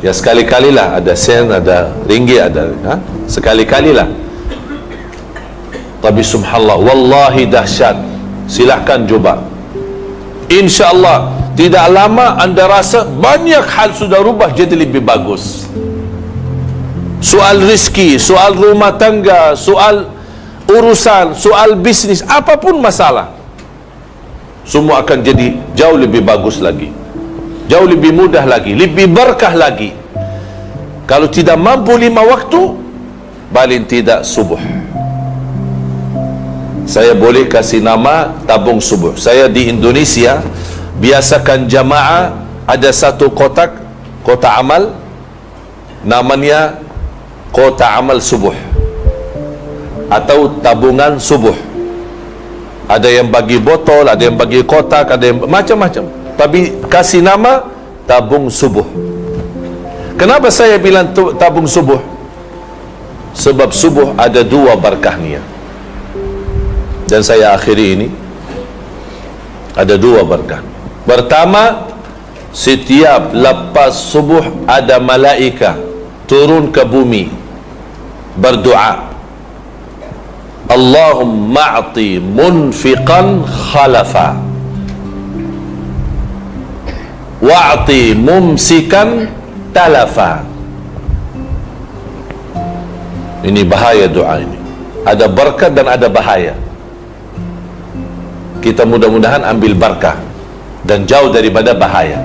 Ya sekali-kalilah, ada sen, ada ringgit, ada sekali-kalilah. Tapi subhanallah, wallahi dahsyat. Silahkan coba. InsyaAllah tidak lama anda rasa banyak hal sudah rubah jadi lebih bagus. Soal rezeki, soal rumah tangga, soal urusan, soal bisnis, apapun masalah, semua akan jadi jauh lebih bagus lagi, jauh lebih mudah lagi, lebih berkah lagi. Kalau tidak mampu 5 waktu, paling tidak subuh. Saya boleh kasih nama tabung subuh. Saya di Indonesia biasakan jamaah ada satu kotak amal, namanya kotak amal subuh atau tabungan subuh. Ada yang bagi botol, ada yang bagi kotak, ada yang macam-macam. tapi kasih nama tabung subuh. Kenapa saya bilang tabung subuh? Sebab subuh ada dua barakahnya. Dan saya akhiri ini, ada dua barakah. Pertama, setiap lepas subuh ada malaika turun ke bumi berdoa, Allahumma a'ti munfiqan khalafa wa'ti mumsikan talafa. Ini bahaya doa ini. Ada berkat dan ada bahaya. Kita mudah-mudahan ambil berkah dan jauh daripada bahaya.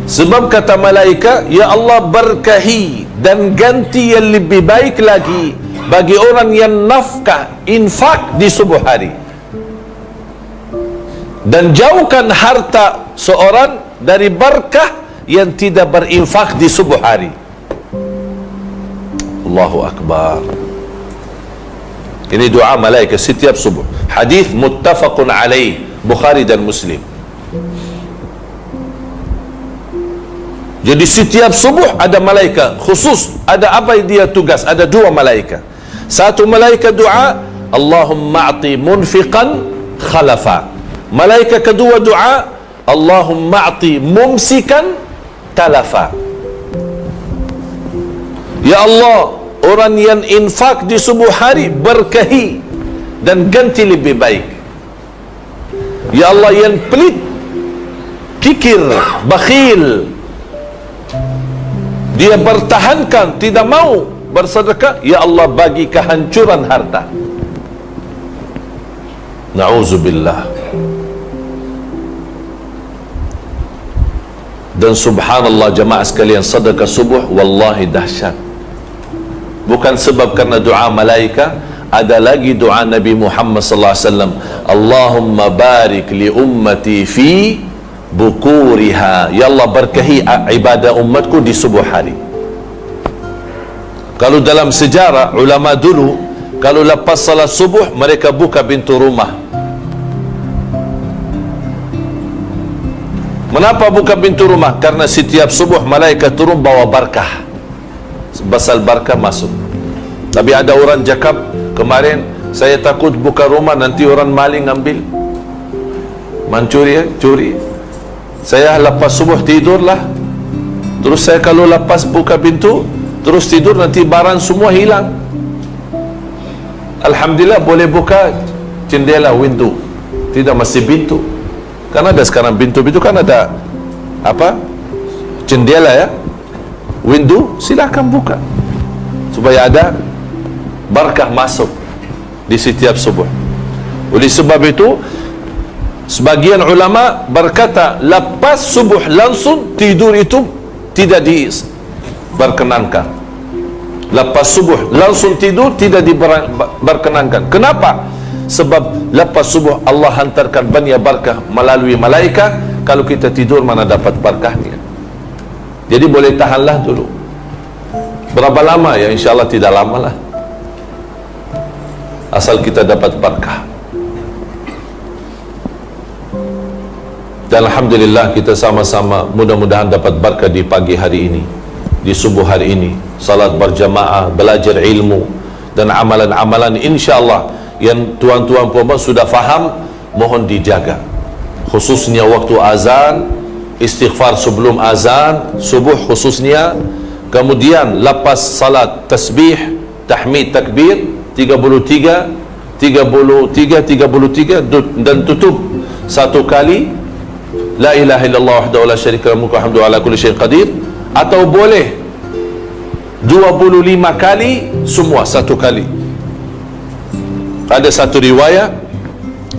Sebab kata malaika, ya Allah berkahi dan ganti yang lebih baik lagi bagi orang yang nafkah infak di subuh hari, dan jauhkan harta seorang dari berkah yang tidak berinfak di subuh hari. Allahu Akbar. Ini doa malaikat setiap subuh. Hadis muttafaqun alaih, Bukhari dan Muslim. Jadi setiap subuh ada malaikat khusus. Ada apa dia tugas? Ada dua malaikat. Satu malaikat doa, Allahumma a'ti munfiqan khalafa. Malaikat kedua doa, Allahumma a'ti mumsikan talafa. Ya Allah, orang yang infak di subuh hari berkahi dan ganti lebih baik. Ya Allah, yang pelit, kikir, bakhil, dia bertahankan, tidak mau bersedekah, ya Allah bagi kehancuran harta. Na'udzubillah. Dan subhanallah jemaah sekalian, sedekah subuh wallahi dahsyat. Bukan sebab karena doa malaika, ada lagi doa Nabi Muhammad sallallahu alaihi wasallam, Allahumma barik li ummati fi bukuriha. Ya Allah berkahi ibadah umatku di subuh hari. Kalau dalam sejarah ulama dulu, kalau lepas salat subuh mereka buka pintu rumah. Kenapa buka pintu rumah? Karena setiap subuh malaikat turun bawa barakah. Basal barakah masuk. Tapi ada orang cakap kemarin, saya takut buka rumah nanti orang maling ambil, mencuri, curi. Saya lepas subuh tidurlah. Terus saya kalau lepas buka pintu terus tidur, nanti barang semua hilang. Alhamdulillah boleh buka jendela, window, tidak mesti pintu. Karena ada sekarang pintu-pintu kan ada apa? Jendela ya, window, silakan buka supaya ada barakah masuk di setiap subuh. Oleh sebab itu sebagian ulama berkata lepas subuh langsung tidur itu tidak diperkenankan. Lepas subuh langsung tidur tidak diperkenankan. Kenapa? Sebab lepas subuh Allah hantarkan banyak barakah melalui malaikat. Kalau kita tidur mana dapat barakahnya. Jadi boleh tahanlah dulu. Berapa lama ya? InsyaAllah tidak lama lah, asal kita dapat barakah. Dan alhamdulillah kita sama-sama mudah-mudahan dapat barakah di pagi hari ini, di subuh hari ini. Salat berjamaah, belajar ilmu dan amalan-amalan insya-Allah yang tuan-tuan puan sudah faham, mohon dijaga. Khususnya waktu azan, istighfar sebelum azan subuh khususnya. Kemudian lepas salat tasbih, tahmid, takbir 33 dan tutup satu kali la ilaha illallah wahdahu la syarika lahu mulku wa hamduhu ala kulli syai'in qadir, atau boleh 25 kali semua satu kali. Ada satu riwayat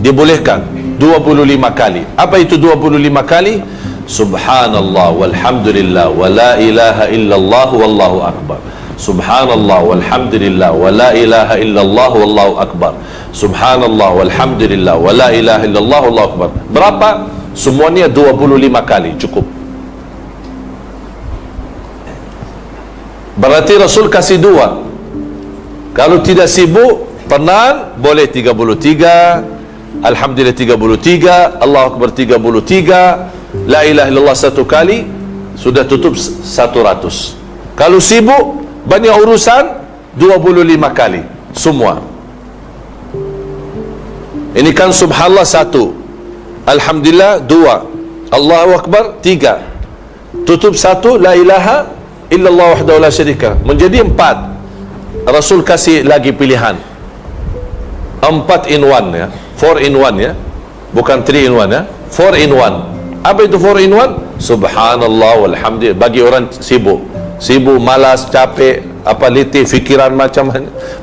dibolehkan 25 kali. Apa itu 25 kali? Subhanallah walhamdulillah wa la ilaha illallah wallahu akbar. Subhanallah walhamdulillah wa la ilaha illallah wallahu akbar. Subhanallah walhamdulillah wa la ilaha illallah wallahu akbar. Berapa? Semuanya 25 kali cukup. Berarti Rasul kasih dua. Kalau tidak sibuk, tenang, boleh 33, Alhamdulillah 33, Allahu Akbar 33, La ilaha illallah 1 kali, sudah tutup 100. Kalau sibuk banyak urusan 25 kali semua. Ini kan subhanallah 1, alhamdulillah 2, Allahu Akbar 3, tutup 1, la ilaha illallah wahdahu la syarika, menjadi 4. Rasul kasih lagi pilihan 4 in 1 ya, 4 in 1 ya, bukan 3 in 1 ya, 4 in 1. Apa itu 4 in 1? Subhanallah walhamdulillah. Bagi orang sibuk, malas, capek, apa letih, fikiran macam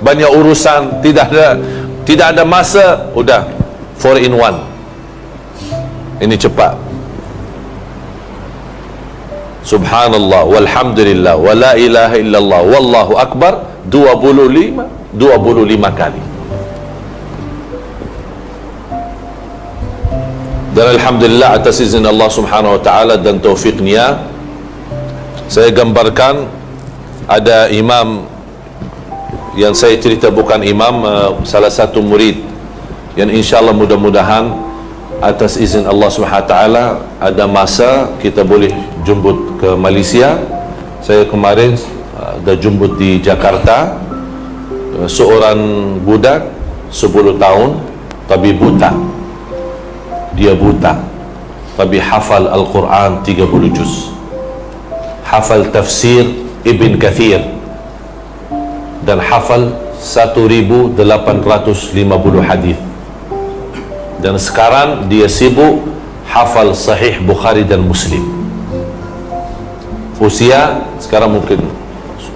banyak urusan, tidak ada masa, udah 4 in 1. Ini cepat. Subhanallah walhamdulillah wa la ilaha illallah wallahu akbar 25 kali. Dan alhamdulillah atas izin Allah Subhanahu wa taala dan taufiknya, saya gambarkan ada imam yang saya cerita, bukan imam, salah satu murid yang insyaallah mudah-mudahan atas izin Allah Subhanahu wa taala ada masa kita boleh jemput ke Malaysia. Saya kemarin dah jemput di Jakarta seorang budak 10 tahun tapi buta. Dia buta tapi hafal Al-Quran 30 juz, hafal tafsir Ibn Kathir, dan hafal 1850 hadis. Dan sekarang dia sibuk hafal Sahih Bukhari dan Muslim. Usia sekarang mungkin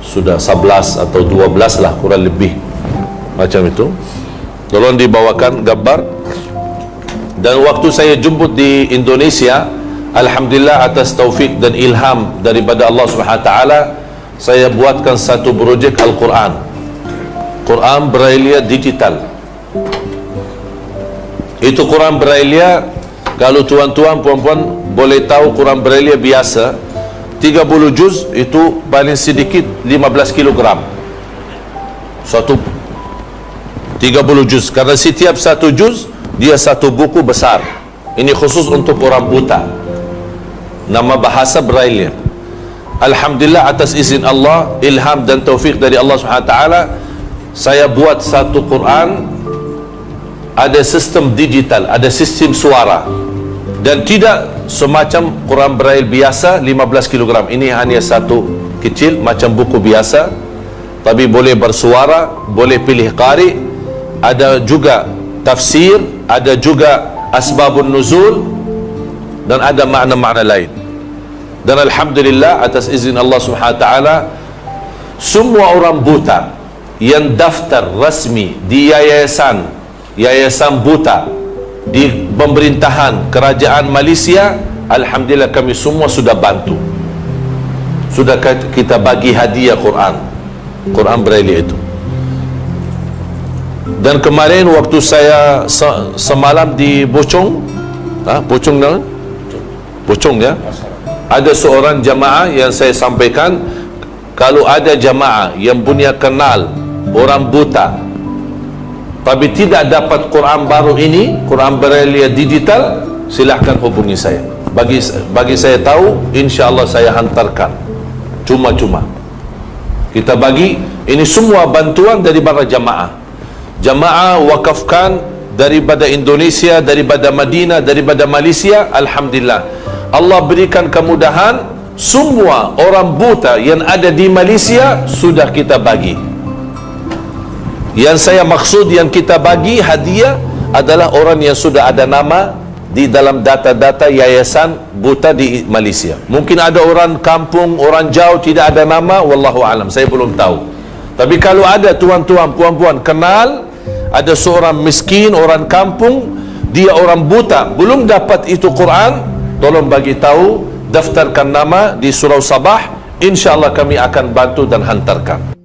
sudah 11 atau 12 lah, kurang lebih macam itu. Tolong dibawakan gambar. Dan waktu saya jemput di Indonesia, alhamdulillah atas taufik dan ilham daripada Allah Subhanahu wa taala, saya buatkan satu projek Al-Quran, Quran Braille digital. Itu Quran Braille, kalau tuan-tuan puan-puan boleh tahu, Quran Braille biasa 30 juz itu paling sedikit 15 kilogram. Satu 30 juz, karena setiap satu juz dia satu buku besar. Ini khusus untuk orang buta, nama bahasa Braille. Alhamdulillah atas izin Allah, ilham dan taufik dari Allah Subhanahu wa taala, saya buat satu Quran, ada sistem digital, ada sistem suara, dan tidak semacam Quran Braille biasa 15 kg. Ini hanya satu kecil macam buku biasa, tapi boleh bersuara, boleh pilih qari, ada juga tafsir, ada juga asbabun nuzul, dan ada makna-makna lain. Dan alhamdulillah atas izin Allah Subhanahu wa taala, semua orang buta yang daftar rasmi di yayasan buta di pemerintahan kerajaan Malaysia, alhamdulillah kami semua sudah bantu, sudah kita bagi hadiah Quran Braille itu. Dan kemarin waktu saya semalam di Bocong ya, ada seorang jamaah yang saya sampaikan, kalau ada jamaah yang punya kenal orang buta tapi tidak dapat Quran baru ini, Quran Braille digital, silahkan hubungi saya. Bagi saya tahu, insya Allah saya hantarkan cuma-cuma. Kita bagi ini semua bantuan dari para jamaah wakafkan daripada Indonesia, daripada Madinah, daripada Malaysia. Alhamdulillah Allah berikan kemudahan, semua orang buta yang ada di Malaysia sudah kita bagi. Yang saya maksud yang kita bagi hadiah adalah orang yang sudah ada nama di dalam data-data yayasan buta di Malaysia. Mungkin ada orang kampung, orang jauh tidak ada nama, wallahu alam, saya belum tahu. Tapi kalau ada tuan-tuan, puan-puan kenal, ada seorang miskin, orang kampung, dia orang buta, belum dapat itu Quran, tolong bagi tahu, daftarkan nama di Surau Sabah, insya Allah kami akan bantu dan hantarkan.